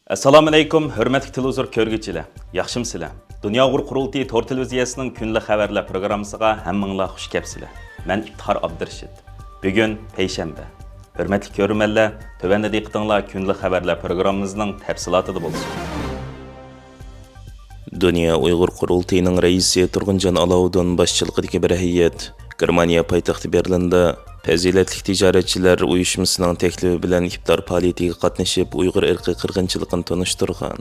Assalomu alaykum, hurmatli televizor ko'rguvchilar. Yaxshimsizlar? Dunyo Uyg'ur qurultiyi to'r televiziyasining kunlik xabarlar programmasiga hammanglar xush kelibsizlar. Men İftihar Abdurashid. Bugun payshanba. Hurmatli ko'ruvchilar, tövəndə diqqətinizlər kunlik xabarlar programmamızning tafsilotida bo'lsin. Dunyo Uyg'ur qurultiyining raisi Turg'unjon Alovdin boshchiligidagi bir heyət Germaniya poytaxti Berlinda fazilatli tijoratchilar uyushmasining taklifi bilan iftor faoliyatiga qatnashib, Uyg'ur irqiy qirg'inchiligini tanishtirgan.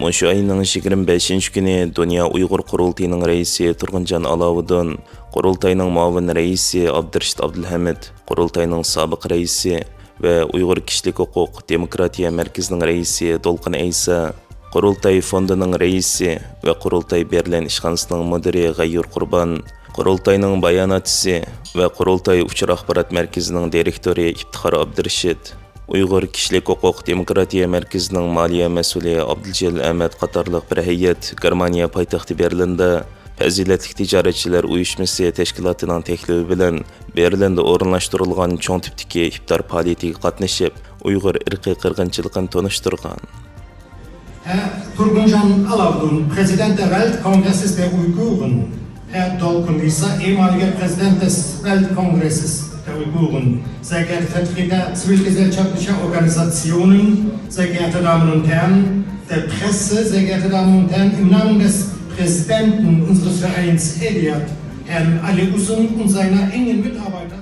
Mushu ayning 25-kuni Dunyo Uyg'ur qurultiyining raisi Turg'unjon Alovdin, qurultayning muavin raisi Abdurashid Abdulhamid, qurultayning sobiq raisi va Uyg'ur kishilik huquq demokratiya markazining raisi Dolqin Aysa, qurultay fondining raisi va qurultay Berlin ishxonasining mudiri G'ayyur Qurbon, qurultayning bayonotchisi va qurultay uchur axborot markazining direktori İftihar Abdurashid, Uyg'ur kishilik huquq demokratiya markazining moliya mas'uli Abduljalil Ahmad qatorliq bir heyət Germaniya poytaxti Berlinda fazilatli tijoratchilar uyushmasi tashkilotining taklifi bilan Berlinda o'rinlashtirilgan cho'ng tipdagi iftor faoliyatiga qatnashib, Uyg'ur irqiy qirg'inchiligini tanishtirgan. Herr Turg'unjon Alovdin, Präsident der Weltkongresses der Uiguren, Herr Dolqin Aysa, ehemaliger Präsident des Weltkongresses der Uiguren, sehr geehrte Vertreter zivilgesellschaftlicher Organisationen, sehr geehrte Damen und Herren der Presse, sehr geehrte Damen und Herren, im Namen des Präsidenten unseres Vereins Hediyat, Herrn Ali Uzun und seiner engen Mitarbeiter.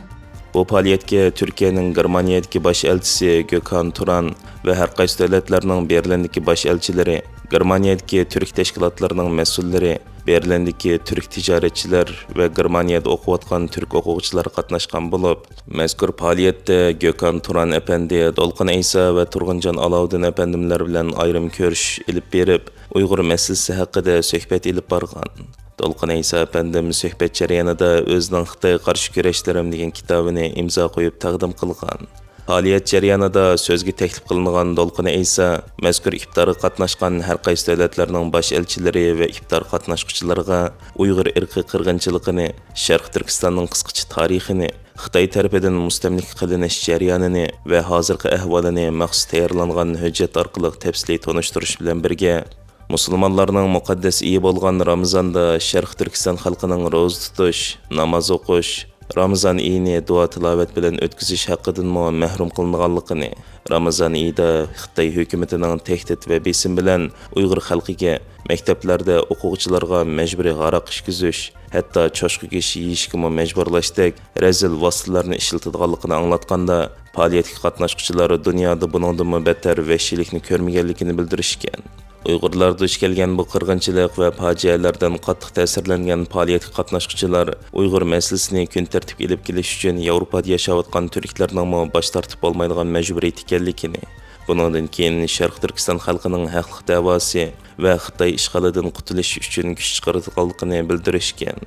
Bu faaliyetga Türkiye'nin Germaniyadagi bosh elchisi Gökhan Turan ve her qaysi davlatlarning Berlindagi bosh elchilari, Germaniyadagi Türk tashkilotlarining mas'ullari, Berlindagi Türk tijoratchilar ve Germaniyada o'qiyotgan Türk o'quvchilar qatnashgan bo'lib, mazkur faoliyatda Gökhan Turan efendi, Dolqin Aysa ve Turg'unjon Alovdin efendimlar bilan ayrim ko'rish ilib berib, Uyg'ur masalasi haqida suhbat ilib borgan. Dolqin Aysa efendim suhbat jarayonida o'zining Xitoy qarshi kurashlarim degan kitobini imzo qo'yib taqdim qilgan. Faoliyat jarayonida so'zga taklif qilingan Dolqin Aysa mazkur iftorga qatnashgan har qaysi davlatlarning bosh elchilari va iftor qatnashuvchilariga Uyg'ur irqiy qirg'inchiligini, Sharq Turkistonning qisqacha tarixini, Xitoy tarafidan mustamlik qilinish jarayonini va hozirgi ahvolini maxsus tayyorlangan hujjat orqali tafsiliy tanishtirish bilan birga Müslümanlarning muqaddas iyi bo'lgan Ramazonda Sharq Turkiston xalqining ro'za tutish, namoz o'qish, Ramazon oyini duo tilovat bilan o'tkazish haqidan mahrum qilinganligini, Ramazon oyida Xitoy hukumatining tahdid va besim bilan Uyg'ur xalqiga maktablarda o'quvchilarga majburiy g'araq ishkizish, hatto cho'shqa go'sht yeyishga majburlashdek razil vositalarni ishlatadiganligini anglatganda, faoliyatga qatnashuvchilar dunyoda buningdan battar vahshiylikni ko'rmaganligini bildirishgan. Uyg'urlar duch kelgan bu qirg'inchilik va fojialardan qattiq ta'sirlangan faoliyatga qatnashuvchilar Uyg'ur masalasini kun tartibga ilib kelish uchun Yevropada yashayotgan turklarning bosh tortib olmaydigan majburiyat ekanligini, bundan keyin Sharq Turkiston xalqining haqliq da'vosi va Xitoy ishg'olidan qutulish uchun kuch chiqaradiganligini bildirishgan.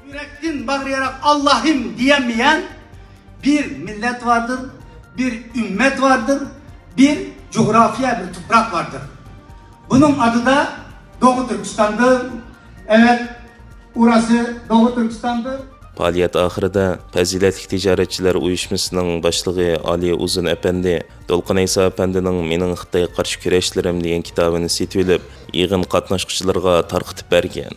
Yürekten bağırarak Allah'ım diyemeyen bir millet vardır, bir ümmet vardır, bir coğrafya, bir toprak vardır. Bunun adı da Doğu Türkistan'dır. Evet, orası Doğu Türkistan'dır. Faaliyat ahirida fazilatli tijoratchilar uyushmasining boshlig'i Ali Uzun efendi, Dolqin Aysa efendining Mening Xitoy qarshi kurashlarim degan kitobini setib olib, yig'in qatnashuvchilarga tarqatib bergan.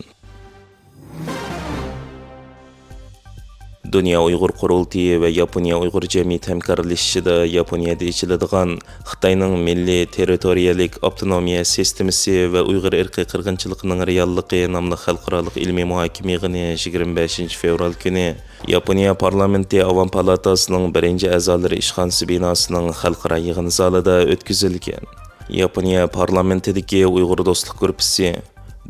Dunyo Uyg'ur qurultiyi va Yaponiya Uyg'ur jamiyati hamkorlashishida Yaponiyada ichiladigan Xitoyning milliy territoriyalik avtonomiya sistemasi va Uyg'ur irqiy qirg'inchiligining realligi nomli xalqaro ilmiy muhokama yig'ini 25 fevral kuni Yaponiya parlamenti Avam palatasining birinchi a'zolari ishxonasi binosining xalqaro yig'in zalida o'tkazilgan. Yaponiya parlamentidagi Uyg'ur do'stlik guruhi,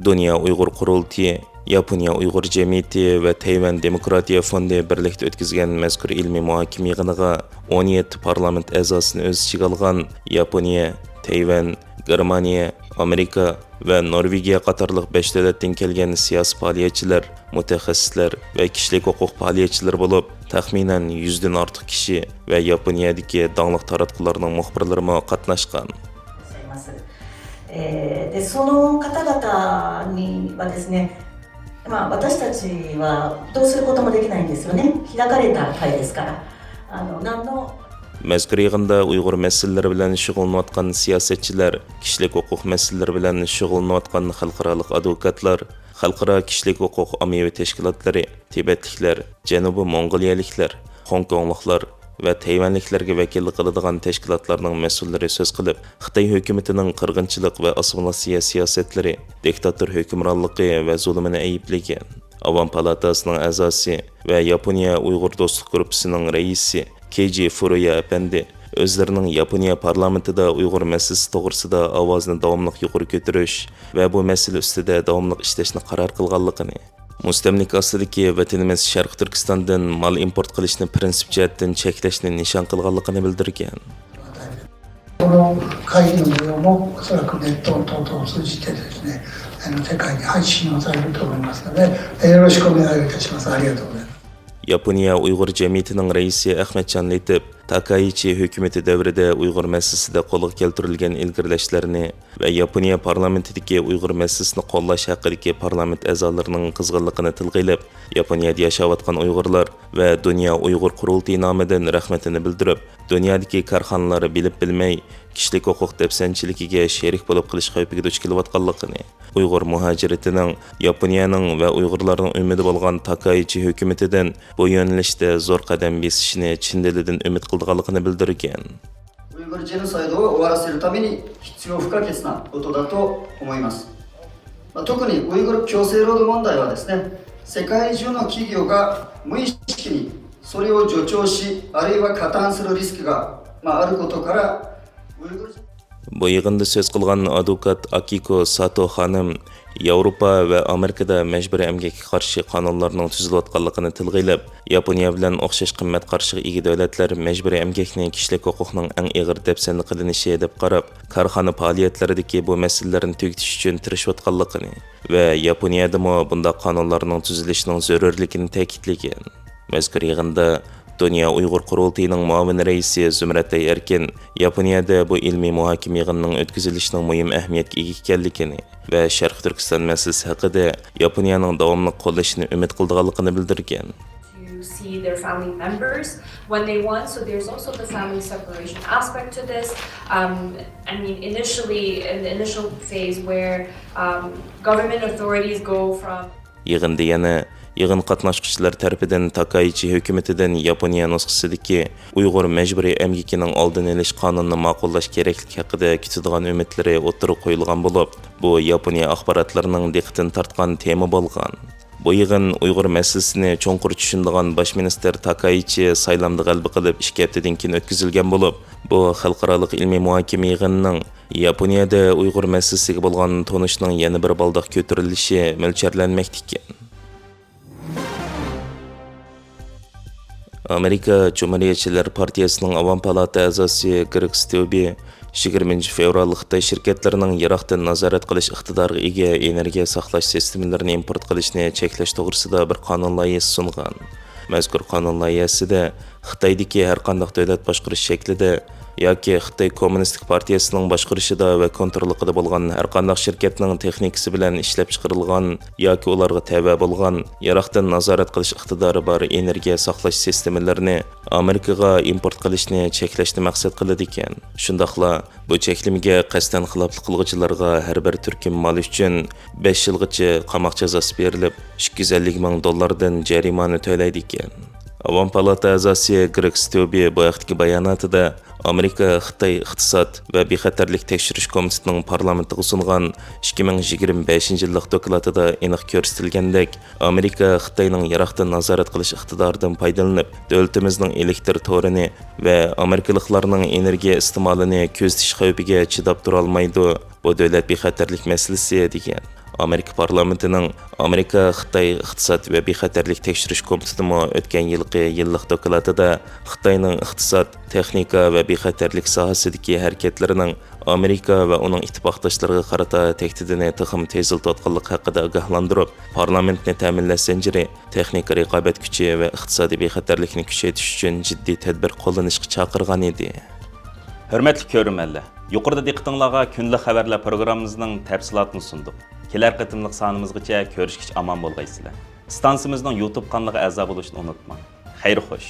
Dunyo Uyg'ur qurultiyi, Yaponiya Uyg'ur jamiyati va Tayvan demokratiya fondi birlikda o'tkazgan mazkur ilmiy muhokama yig'iniga 17 parlament a'zosini o'z ichiga olgan Yaponiya, Tayvan, Germaniya, Amerika va Norvegiya qatorliq 5 davlatdan kelgan siyosiy faoliyatchilar, mutaxassislar va kishilik huquq faoliyatchilari bo'lib, taxminan 100 dan ortiq kishi va Yaponiyadagi dongli taratqularning muxbirlari qatnashgan. でその方々にはですね、私たちはどうすることもできないんですよね。開かれた会ですから、何の Mazkur yig'inda Uyg'ur masalalari bilan shug'ullanayotgan siyosatchilar, kishilik huquq masalalari bilan shug'ullanayotgan xalqaro advokatlar, xalqaro kishilik huquq ommaviy tashkilotlari, Tibetliklar, Janubiy Mong'oliyaliklar, Hongkongliklar va Tayvanliklarga vakillik qiladigan tashkilotlarning mas'ullari so'z qilib, Xitoy hukumatining qirg'inchilik va assimilyatsiya siyosatlari, diktator hukmronligi va zulmini ayblagan. Avam palatasining a'zosi va Yaponiya Uyg'ur do'stlik guruhining raisi Keiji Furuya apandi o'zlarining Yaponiya parlamentida Uyg'ur masalasi to'g'risida ovozni davomli yuqori ko'tarish va bu masala ustida davomli ishlashni qaror qilganligini, mustamlik ostidagi vatanimiz Sharq Turkistondan mal import qilishni prinsip jihatdan cheklashni nishon qilganligini bildirgan. この会議の模様もおそらくネット等々を通じてですね、世界に配信をされると思いますので、よろしくお願いいたします。ありがとうございます。 Yaponiya Uyg'ur jamiyatining raisi Ahmadjon Letib Takaichi hukumati davrida Uyg'ur masalasida qo'lga keltirilgan ilgirlashlarni va Yaponiya parlamentidagi Uyg'ur masalasini qo'llash haqidagi parlament a'zolarining qizg'inligini tilg'ilab, Yaponiyada yashayotgan Uyg'urlar va Dunyo Uyg'ur qurultiyi nomidan rahmatini bildirib, dunyodagi korxonalar bilib bilmay kishilik huquq dafsanchiligiga sherik bo'lib qilish xavfiga duch kelayotganligini, Uyg'ur muhojiratining Yaponiyaning va Uyg'urlarning umidi bo'lgan Takaichi hukumatidan bu yo'nalishda zo'r qadam besishini chin dilidan umid qilganligini bildirgan. ウイグルジェノサイドを終わらせるために必要不可欠なことだと思います。特にウイグル強制労働問題はですね、世界中の企業が無意識にそれを助長し、あるいは加担するリスクがあることから、ウイグル Bu yig'inda so'z qilgan advokat Akiko Sato xonim Yevropa va Amerikada majburiy emgakka qarshi qonunlarning tuzilayotganligini tilg'ilab, Yaponiya bilan o'xshash qimmat qarshiga ega davlatlar majburiy emgakning kishilik huquqning eng og'ir dafsanda qilinishi deb qarab, korxona faoliyatlaridagi bu masalalarni tugatish uchun tirishayotganligini va Yaponiyadami bunday qonunlarning tuzilishining zarurligini ta'kidlagan. Mazkur yig'inda Dünya Uyghur Qurultiyining muavin raisi Zumrat Erkin Yaponiyada bu ilmiy muhokama yig'inining o'tkazilishining muhim ahamiyatga ega ekanligini va Sharq Turkiston masalasi haqida Yaponiyaning davomli qo'llashini umid qilganligini bildirgan. To see their family members when they want, so there's also the family separation aspect to this. I mean, initially, in the initial phase where government authorities go from Yig'inda yana yig'in qatnashchilar tarafidan Takaichi hukumatidan Yaponiya nusxasidagi Uyg'ur majburiy emgakining oldini olish qonunini ma'qullash kerakligi haqida kutadigan umidlari o'tirib qo'yilgan bo'lib, bu Yaponiya axborotlarining diqqatini tortgan tema bo'lgan. Bu yig'in Uyg'ur masalasini cho'nqur tushunadigan bosh minister Takaichi saylamda g'alaba qilib 2 haftadan keyin o'tkazilgan bo'lib, bu xalqaro ilmiy muhokama yig'inining Yaponiyada Uyg'ur masalasiga bo'lgan tonishning yana bir baldoq ko'tarilishi mo'ljallanmoqda ekan. Amerika Cumhuriyetçiler Partiyasining Avam Palata a'zosi Greg Steube 20 fevral Xitoy shirkatlarining yiroqdan nazorat qilish iqtidoriga ega energiya saqlash sistemalarini import qilishni cheklash to'g'risida bir qonun loyihasi sungan. Mazkur qonun loyihasida Xitoydagi har qanday davlat boshqarish shaklida yoki Xitoy Kommunistik partiyasining boshqarishida va kontrolida bo'lgan har qanday shirkatning texnikasi bilan ishlab chiqarilgan yoki ularga tava bo'lgan yiroqdan nazorat qilish iqtidori bor energiya saqlash sistemalarini Amerikaga import qilishni cheklashni maqsad qiladi ekan. Shundaqla bu cheklimiga qasddan xiloflik qiluvchilarga har bir turkum mal uchun 5 yilgacha qamoq jazosi berilib, $250,000 dan jarimani to'laydi ekan. Avam Palata a'zosi Greg Steube bu vaqtdagi bayonotida Amerika Xitoy iqtisod va bexatarlik tekshirish komitetining parlamentiga sungan 2025 yillik dokladida aniq ko'rsatilgandek, Amerika Xitoyning yiroqdan nazorat qilish iqtidoridan foydalanib, davlatimizning elektr torini va amerikaliklarning energiya iste'molini ko'zitish xavfiga chidab tura olmaydi. Bu davlat bexatarlik masalasi degan. Amerika parlamentining Amerika Xitoy iqtisod va bexatarlik tekshirish komiteti o'tgan yillik dokladida Xitoyning iqtisod, texnika va bexatarlik sohasidagi harakatlarining Amerika va uning ittifoqdoshlariga qarata tehdidini tixim teziltayotganligi haqida ogohlantirib, parlamentni ta'minlash zanjiri, texnika raqobat kuchi va iqtisodiy bexatarlikni kuchaytirish uchun jiddiy tadbir qo'llanishga chaqirgan edi. Hürmetli körümenler, yuqorida diqqatingizga kunlik xabarlar programmamızning tafsilotini sundik. Kelar qitimliq sonimizgacha ko'rishgich aman bo'lgaysizlar. Stansimizning YouTube kanaliga a'zo bo'lishni unutmang. Xayr xo'sh.